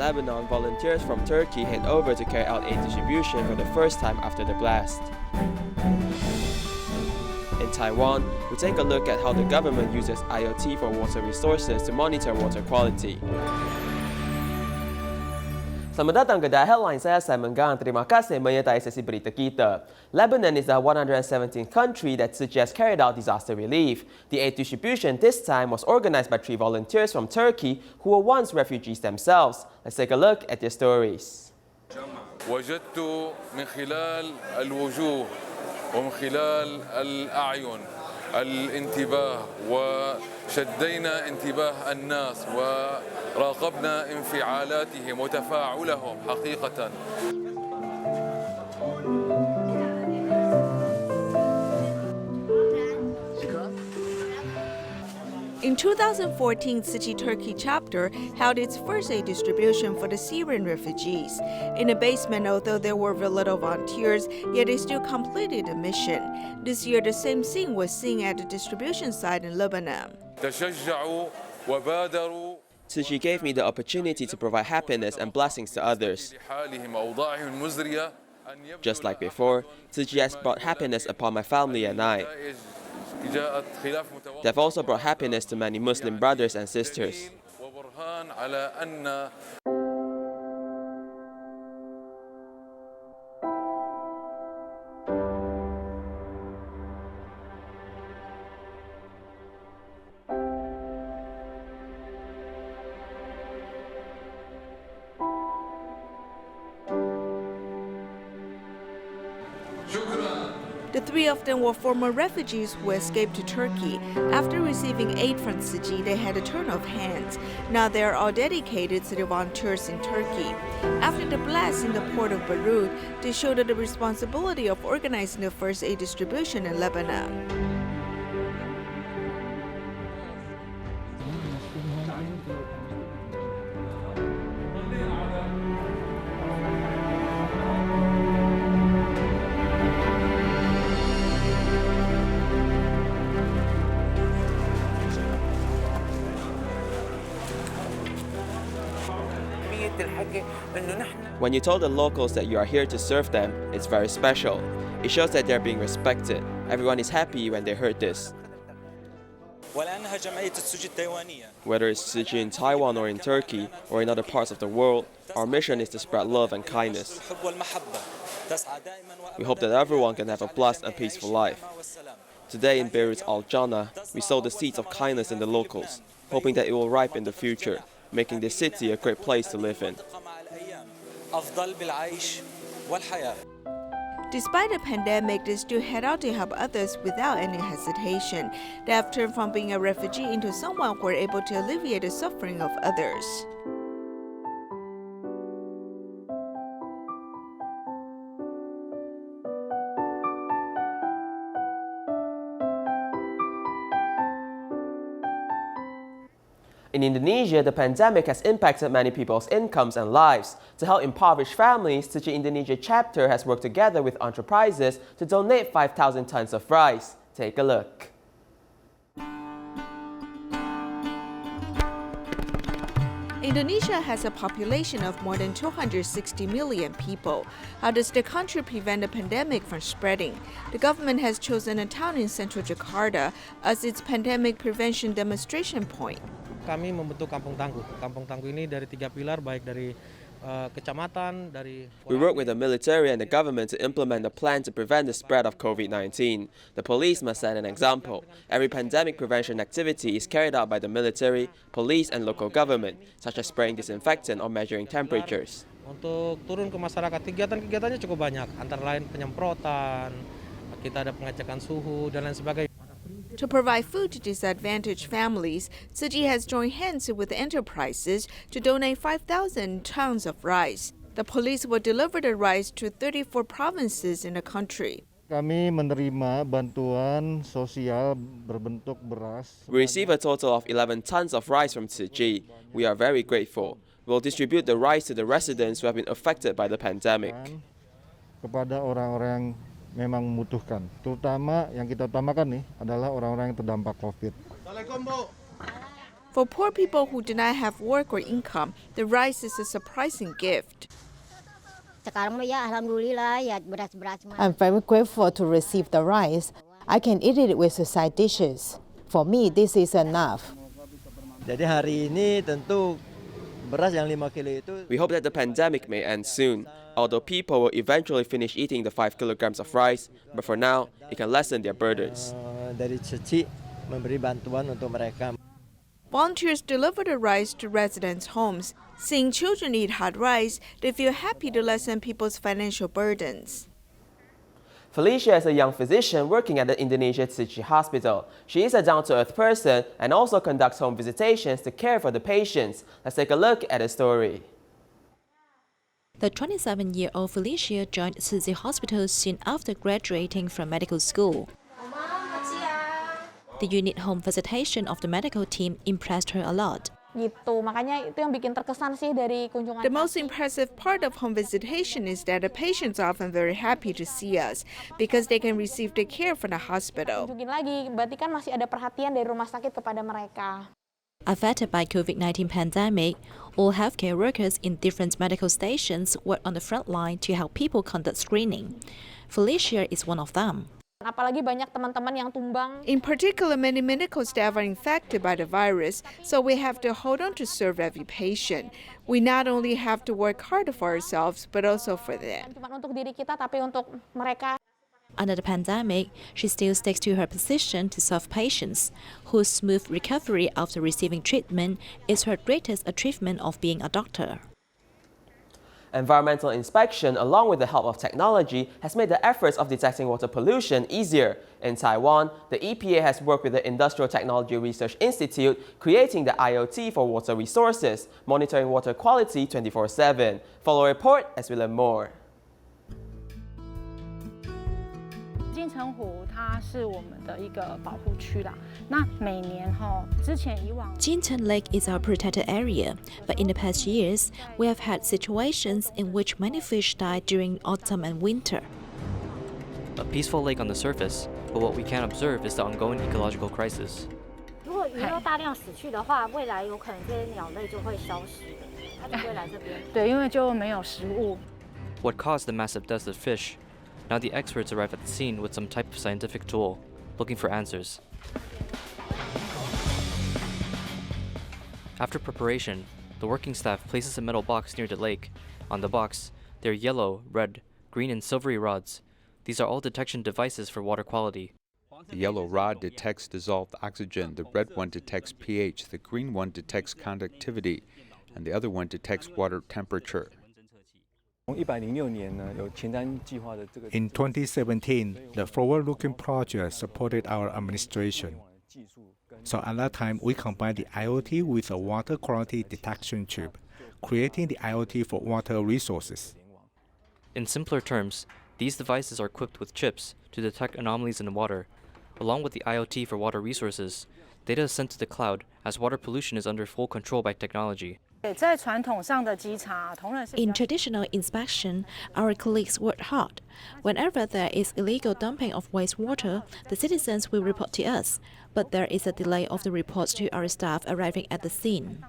Lebanon, volunteers from Turkey head over to carry out aid distribution for the first time after the blast. In Taiwan, we take a look at how the government uses IoT for water resources to monitor water quality. Selamat datang ke Headline, saya Simon Gang. Terima kasih menyertai sesi berita kita. Lebanon is the 117th country that Tzu Chi has carried out disaster relief. The aid distribution this time was organized by 3 volunteers from Turkey who were once refugees themselves. Let's take a look at their stories. وجدت من خلال الوجوه ومن خلال الأعين الانتباه وشدينا انتباه الناس وراقبنا انفعالاتهم وتفاعلهم حقيقة. In 2014, Tzu Chi Turkey chapter held its first aid distribution for the Syrian refugees. In a basement, although there were very little volunteers, yet they still completed the mission. This year, the same scene was seen at the distribution site in Lebanon. Tzu Chi gave me the opportunity to provide happiness and blessings to others. Just like before, Tzu Chi has brought happiness upon my family and I. They have also brought happiness to many Muslim brothers and sisters. The 3 of them were former refugees who escaped to Turkey. After receiving aid from Tzu Chi, they had a turn of hands. Now they are all dedicated to the volunteers in Turkey. After the blast in the port of Beirut, they shouldered the responsibility of organizing the first aid distribution in Lebanon. When you told the locals that you are here to serve them, it's very special. It shows that they're being respected. Everyone is happy when they heard this. Whether it's Tzu Chi in Taiwan or in Turkey or in other parts of the world, our mission is to spread love and kindness. We hope that everyone can have a blessed and peaceful life. Today in Beirut's Al-Jannah, we sow the seeds of kindness in the locals, hoping that it will ripen in the future, making this city a great place to live in. Despite the pandemic, they still head out to help others without any hesitation. They have turned from being a refugee into someone who are able to alleviate the suffering of others. In Indonesia, the pandemic has impacted many people's incomes and lives. To help impoverished families, Tzu Chi Indonesia chapter has worked together with enterprises to donate 5,000 tons of rice. Take a look. Indonesia has a population of more than 260 million people. How does the country prevent the pandemic from spreading? The government has chosen a town in central Jakarta as its pandemic prevention demonstration point. Kami membentuk kampung tangguh. Kampung tangguh ini dari 3 pilar, baik dari kecamatan, dari. We work with the military and the government to implement a plan to prevent the spread of COVID-19. The police must set an example. Every pandemic prevention activity is carried out by the military, police, and local government, such as spraying disinfectant or measuring temperatures. Untuk turun ke masyarakat, kegiatan-kegiatannya cukup banyak, antara lain penyemprotan, kita ada pengecekan suhu dan lain sebagainya. To provide food to disadvantaged families, Tzu Chi has joined hands with enterprises to donate 5,000 tons of rice. The police will deliver the rice to 34 provinces in the country. Kami menerima bantuan sosial berbentuk beras. We receive a total of 11 tons of rice from Tzu Chi. We are very grateful. We'll distribute the rice to the residents who have been affected by the pandemic. Kepada orang-orang yang memang membutuhkan, terutama yang kita utamakan nih adalah orang-orang yang terdampak COVID. For poor people who do not have work or income, the rice is a surprising gift. I'm very grateful to receive the rice. I can eat it with the side dishes. For me, this is enough. Jadi hari ini tentu beras yang 5 kilo itu. We hope that the pandemic may end soon, although people will eventually finish eating the 5 kilograms of rice, but for now, it can lessen their burdens. Dari Tzu Chi memberi bantuan untuk mereka. Volunteers deliver the rice to residents' homes. Seeing children eat hot rice, they feel happy to lessen people's financial burdens. Felicia is a young physician working at the Indonesia Tzu Chi hospital. She is a down-to-earth person and also conducts home visitations to care for the patients. Let's take a look at her story. The 27-year-old Felicia joined Tzu Chi Hospital soon after graduating from medical school. The unit home visitation of the medical team impressed her a lot. The most impressive part of home visitation is that the patients are often very happy to see us because they can receive the care from the hospital. Affected by COVID-19 pandemic, all healthcare workers in different medical stations work on the front line to help people conduct screening. Felicia is one of them. In particular, many medical staff are infected by the virus, so we have to hold on to serve every patient. We not only have to work harder for ourselves, but also for them. Under the pandemic, she still sticks to her position to serve patients, whose smooth recovery after receiving treatment is her greatest achievement of being a doctor. Environmental inspection, along with the help of technology, has made the efforts of detecting water pollution easier. In Taiwan, the EPA has worked with the Industrial Technology Research Institute, creating the IoT for water resources, monitoring water quality 24/7. Follow a report as we learn more. 金城湖它是我们的一个保护区啦。那每年之前以往 Jintan Lake is our protected area, but in the past years, we have had situations in which many fish died during autumn and winter. A peaceful lake on the surface, but what we can't observe is the ongoing ecological crisis. 如果鱼肉大量死去的话，未来有可能这些鸟类就会消失的，它就不会来这边。对，因为就没有食物。What caused the massive deaths of fish? Now the experts arrive at the scene with some type of scientific tool, looking for answers. After preparation, the working staff places a metal box near the lake. On the box, there are yellow, red, green, and silvery rods. These are all detection devices for water quality. The yellow rod detects dissolved oxygen, the red one detects pH, the green one detects conductivity, and the other one detects water temperature. In 2017, the forward-looking project supported our administration. So at that time, we combined the IoT with a water quality detection chip, creating the IoT for water resources. In simpler terms, these devices are equipped with chips to detect anomalies in the water. Along with the IoT for water resources, data is sent to the cloud as water pollution is under full control by technology. In traditional inspection, our colleagues work hard. Whenever there is illegal dumping of wastewater, the citizens will report to us, but there is a delay of the reports to our staff arriving at the scene.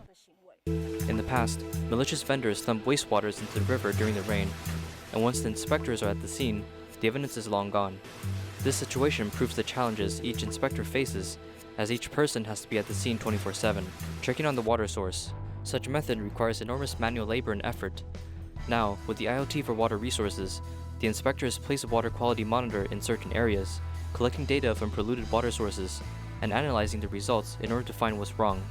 In the past, malicious vendors dump wastewaters into the river during the rain, and once the inspectors are at the scene, the evidence is long gone. This situation proves the challenges each inspector faces, as each person has to be at the scene 24/7, checking on the water source. Such method requires enormous manual labor and effort. Now, with the IoT for water resources, the inspectors place a water quality monitor in certain areas, collecting data from polluted water sources, and analyzing the results in order to find what's wrong.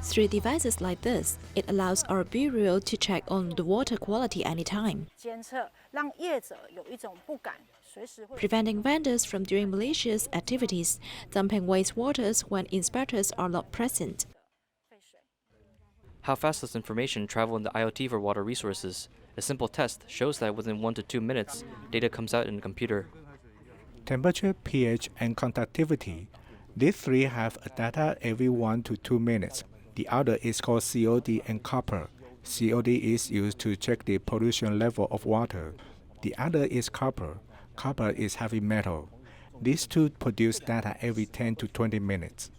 Through devices like this, it allows our bureau to check on the water quality anytime, preventing vendors from doing malicious activities, dumping wastewaters when inspectors are not present. How fast does information travel in the IoT for water resources? A simple test shows that within 1 to 2 minutes, data comes out in the computer. Temperature, pH, and conductivity. These three have a data every 1 to 2 minutes. The other is called COD and copper. COD is used to check the pollution level of water. The other is copper. Copper is heavy metal. These two produce data every 10 to 20 minutes.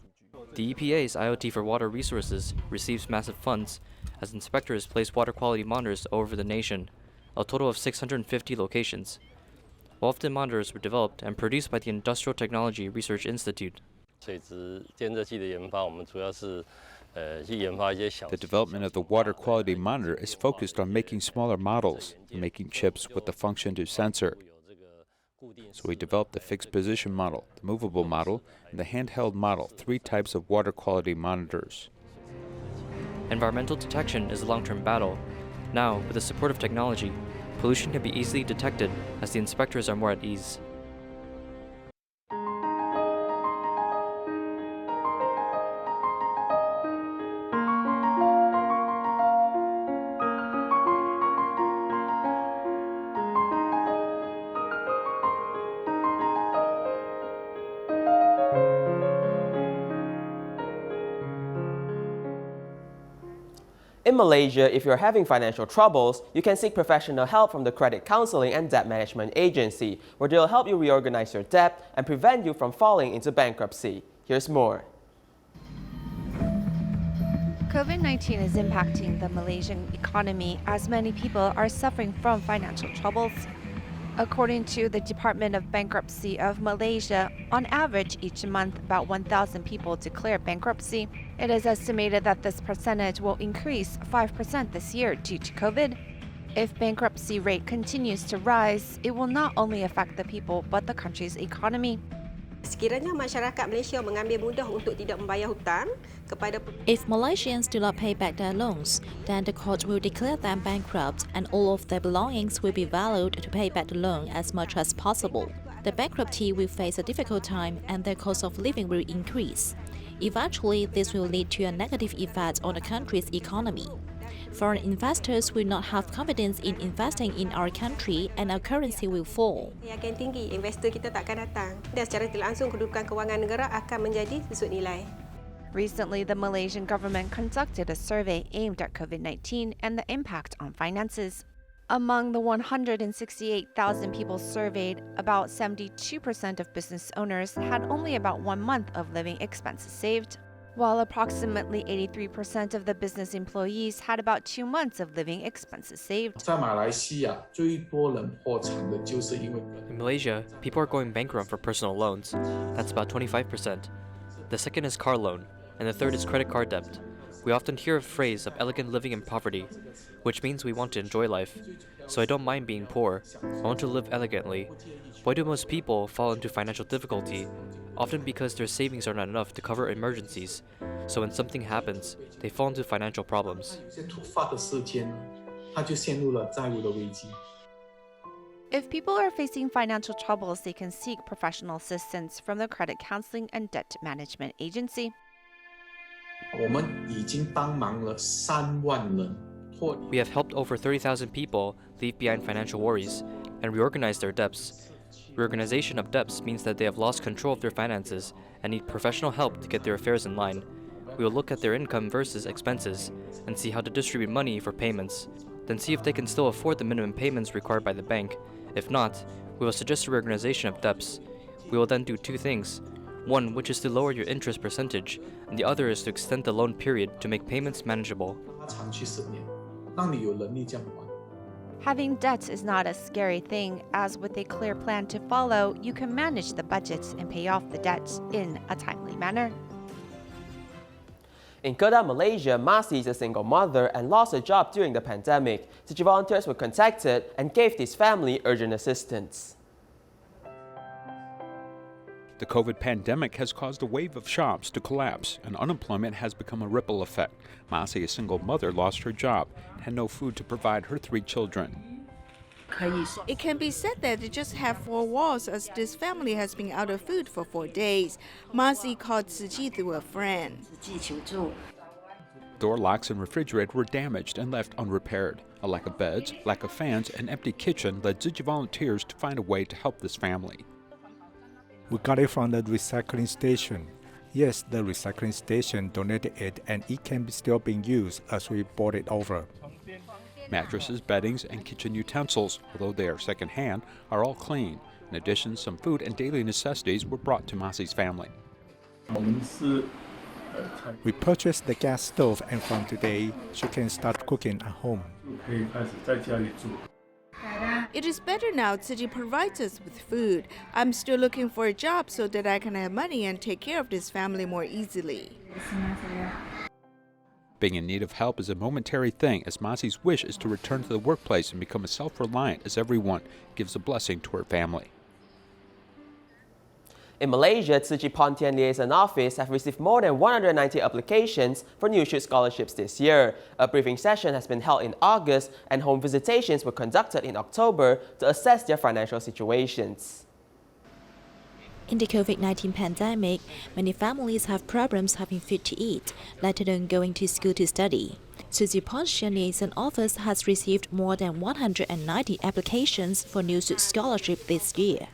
The EPA's IoT for Water Resources receives massive funds as inspectors place water quality monitors all over the nation, a total of 650 locations. All of the monitors were developed and produced by the Industrial Technology Research Institute. The development of the water quality monitor is focused on making smaller models and making chips with the function to sensor. So we developed the fixed position model, the movable model, and the handheld model, 3 types of water quality monitors. Environmental detection is a long-term battle. Now, with the support of technology, pollution can be easily detected as the inspectors are more at ease. In Malaysia, if you're having financial troubles, you can seek professional help from the Credit Counseling and Debt Management Agency, where they'll help you reorganize your debt and prevent you from falling into bankruptcy. Here's more. COVID-19 is impacting the Malaysian economy as many people are suffering from financial troubles. According to the Department of Bankruptcy of Malaysia, on average each month about 1,000 people declare bankruptcy. It is estimated that this percentage will increase 5% this year due to COVID. If bankruptcy rate continues to rise, it will not only affect the people but the country's economy. Sekiranya masyarakat Malaysia mengambil mudah untuk tidak membayar hutang kepada If Malaysians do not pay back their loans, then the court will declare them bankrupt and all of their belongings will be valued to pay back the loan as much as possible. The bankruptee will face a difficult time and their cost of living will increase. Eventually, this will lead to a negative effect on the country's economy. Foreign investors will not have confidence in investing in our country and our currency will fall. Yakin tinggi, investor kita tak akan datang. Dan secara tidak langsung kedudukan kewangan negara akan menjadi susut nilai. Recently, the Malaysian government conducted a survey aimed at COVID-19 and the impact on finances. Among the 168,000 people surveyed, about 72% of business owners had only about 1 month of living expenses saved, while approximately 83% of the business employees had about 2 months of living expenses saved. In Malaysia, people are going bankrupt for personal loans. That's about 25%. The second is car loan, and the third is credit card debt. We often hear a phrase of elegant living in poverty, which means we want to enjoy life. So I don't mind being poor. I want to live elegantly. Why do most people fall into financial difficulty? Often because their savings are not enough to cover emergencies. So when something happens, they fall into financial problems. If people are facing financial troubles, they can seek professional assistance from the Credit Counseling and Debt Management Agency. We have helped over 30,000 people leave behind financial worries and reorganize their debts. Reorganization of debts means that they have lost control of their finances and need professional help to get their affairs in line. We will look at their income versus expenses and see how to distribute money for payments, then see if they can still afford the minimum payments required by the bank. If not, we will suggest a reorganization of debts. We will then do 2 things. One, which is to lower your interest percentage, and the other is to extend the loan period to make payments manageable. Having debt is not a scary thing, as with a clear plan to follow, you can manage the budget and pay off the debt in a timely manner. In Kedah, Malaysia, Masi is a single mother and lost her job during the pandemic. Tzu Chi volunteers were contacted and gave this family urgent assistance. The COVID pandemic has caused a wave of shops to collapse, and unemployment has become a ripple effect. Masi, a single mother, lost her job and had no food to provide her 3 children. It can be said that they just have 4 walls, as this family has been out of food for 4 days. Masi called Tzu Chi through a friend. Door locks and refrigerator were damaged and left unrepaired. A lack of beds, lack of fans, and empty kitchen led Tzu Chi volunteers to find a way to help this family. We got it from the recycling station. Yes, the recycling station donated it and it can be still being used as we brought it over. Mattresses, beddings, and kitchen utensils, although they are second-hand, are all clean. In addition, some food and daily necessities were brought to Masi's family. We purchased the gas stove, and from today, she can start cooking at home. It is better now. Tzu Chi provides us with food. I'm still looking for a job so that I can have money and take care of this family more easily. Being in need of help is a momentary thing, as Mazi's wish is to return to the workplace and become as self-reliant as everyone, gives a blessing to her family. In Malaysia, Tzu Chi Pontian Liaison Office have received more than 190 applications for New Shoot scholarships this year. A briefing session has been held in August, and home visitations were conducted in October to assess their financial situations. In the COVID-19 pandemic, many families have problems having food to eat, let alone going to school to study. Tzu Chi Pontian Liaison Office has received more than 190 applications for New Shoot scholarship this year.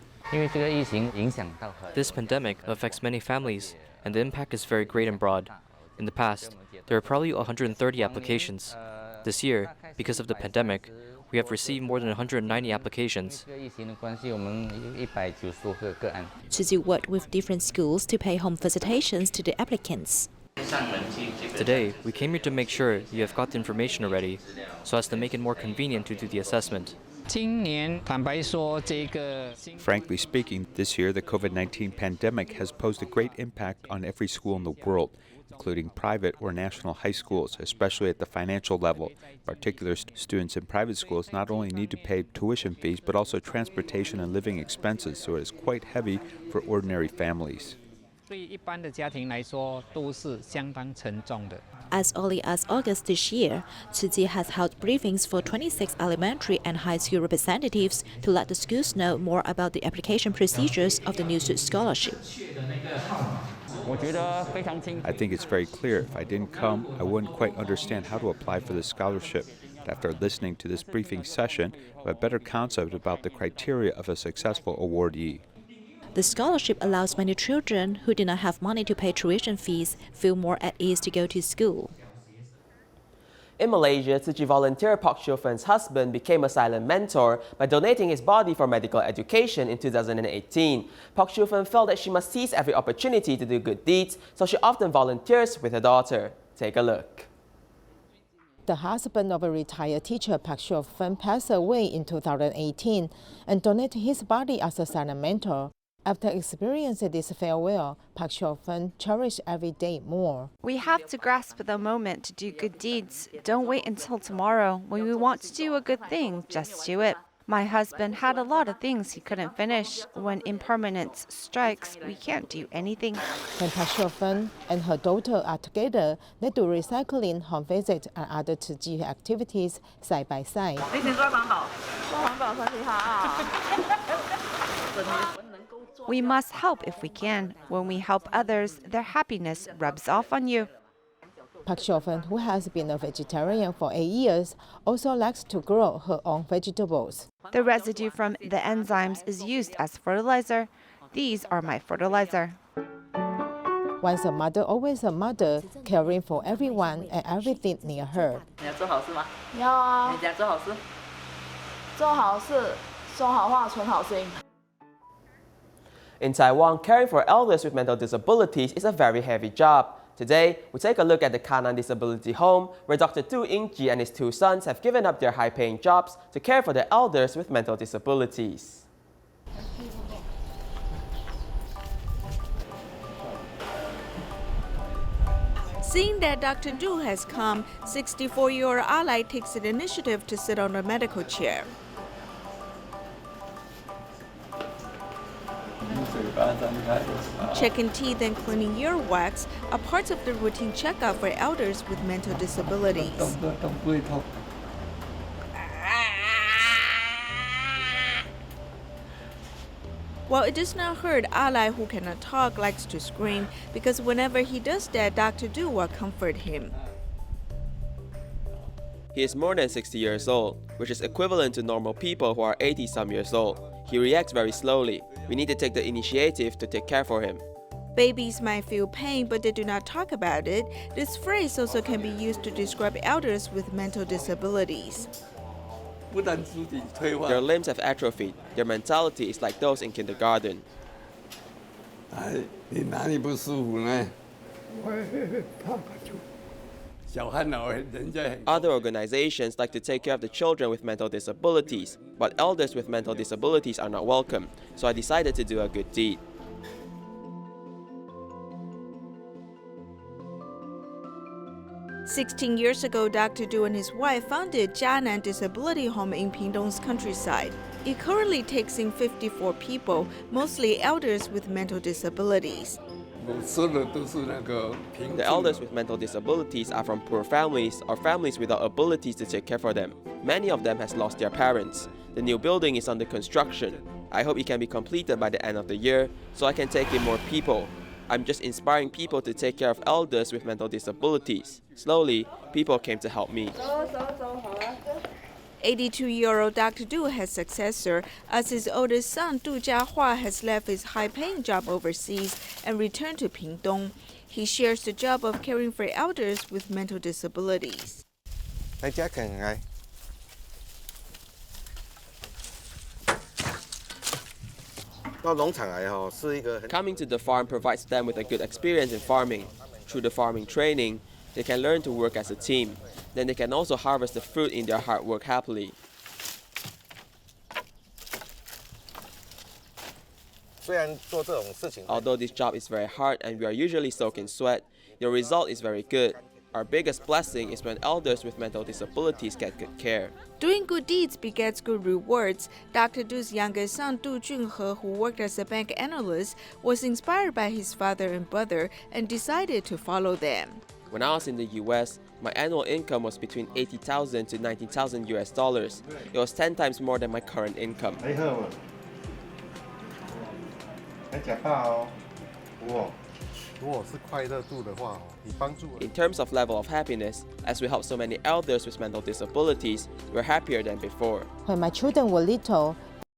This pandemic affects many families, and the impact is very great and broad. In the past, there were probably 130 applications. This year, because of the pandemic, we have received more than 190 applications. Tzu Chi worked with different schools to pay home visitations to the applicants. Today, we came here to make sure you have got the information already, so as to make it more convenient to do the assessment. Frankly speaking, this year the COVID-19 pandemic has posed a great impact on every school in the world, including private or national high schools, especially at the financial level. In particular, students in private schools not only need to pay tuition fees, but also transportation and living expenses, so it is quite heavy for ordinary families. As early as August this year, Tzu Chi has held briefings for 26 elementary and high school representatives to let the schools know more about the application procedures of the New Shoot scholarship. I think it's very clear. If I didn't come, I wouldn't quite understand how to apply for the scholarship. But after listening to this briefing session, I have a better concept about the criteria of a successful awardee. The scholarship allows many children who do not have money to pay tuition fees feel more at ease to go to school. In Malaysia, Tzu Chi volunteer Pak Shio Fen's husband became a silent mentor by donating his body for medical education in 2018. Pak Shio Fen felt that she must seize every opportunity to do good deeds, so she often volunteers with her daughter. Take a look. The husband of a retired teacher, Pak Shio Fen, passed away in 2018 and donated his body as a silent mentor. After experiencing this farewell, Pak Shio Fen cherished every day more. We have to grasp the moment to do good deeds. Don't wait until tomorrow. When we want to do a good thing, just do it. My husband had a lot of things he couldn't finish. When impermanence strikes, we can't do anything. When Pak Shio Fen and her daughter are together, they do recycling, home visit, and other Tzu Chi activities side by side. We must help if we can. When we help others, their happiness rubs off on you. Pak Shio Fen, who has been a vegetarian for 8 years, also likes to grow her own vegetables. The residue from the enzymes is used as fertilizer. These are my fertilizer. Once a mother, always a mother, caring for everyone and everything near her. In Taiwan, caring for elders with mental disabilities is a very heavy job. Today, we take a look at the Kanan Disability Home, where Dr. Tu Yingji and his 2 sons have given up their high-paying jobs to care for the elders with mental disabilities. Seeing that Dr. Du has come, 64-year-old Alai takes the initiative to sit on a medical chair. Checking teeth and cleaning earwax are parts of the routine checkup for elders with mental disabilities. While it does not hurt, Alai, who cannot talk, likes to scream because whenever he does that, Dr. Du will comfort him. He is more than 60 years old, which is equivalent to normal people who are 80-some years old. He reacts very slowly. We need to take the initiative to take care for him. Babies might feel pain, but they do not talk about it. This phrase also can be used to describe elders with mental disabilities. Their limbs have atrophied. Their mentality is like those in kindergarten. Other organizations like to take care of the children with mental disabilities, but elders with mental disabilities are not welcome, so I decided to do a good deed. "16 years ago, Dr. Du and his wife founded Jianan Disability Home in Pingdong's countryside. It currently takes in 54 people, mostly elders with mental disabilities. The elders with mental disabilities are from poor families or families without abilities to take care for them. Many of them has lost their parents. The new building is under construction. I hope it can be completed by the end of the year so I can take in more people. I'm just inspiring people to take care of elders with mental disabilities. Slowly, people came to help me." 82-year-old Dr. Du has successor, as his oldest son Du Jiahua has left his high-paying job overseas and returned to Pingdong. He shares the job of caring for elders with mental disabilities. Coming to the farm provides them with a good experience in farming. Through the farming training, they can learn to work as a team. Then they can also harvest the fruit in their hard work happily. Although this job is very hard and we are usually soaked in sweat, the result is very good. Our biggest blessing is when elders with mental disabilities get good care. Doing good deeds begets good rewards. Dr. Du's youngest son, Du Junhe, who worked as a bank analyst, was inspired by his father and brother and decided to follow them. When I was in the US, my annual income was between $80,000 to $90,000 US. It was 10 times more than my current income. In terms of level of happiness, as we help so many elders with mental disabilities, we're happier than before. When my children were little,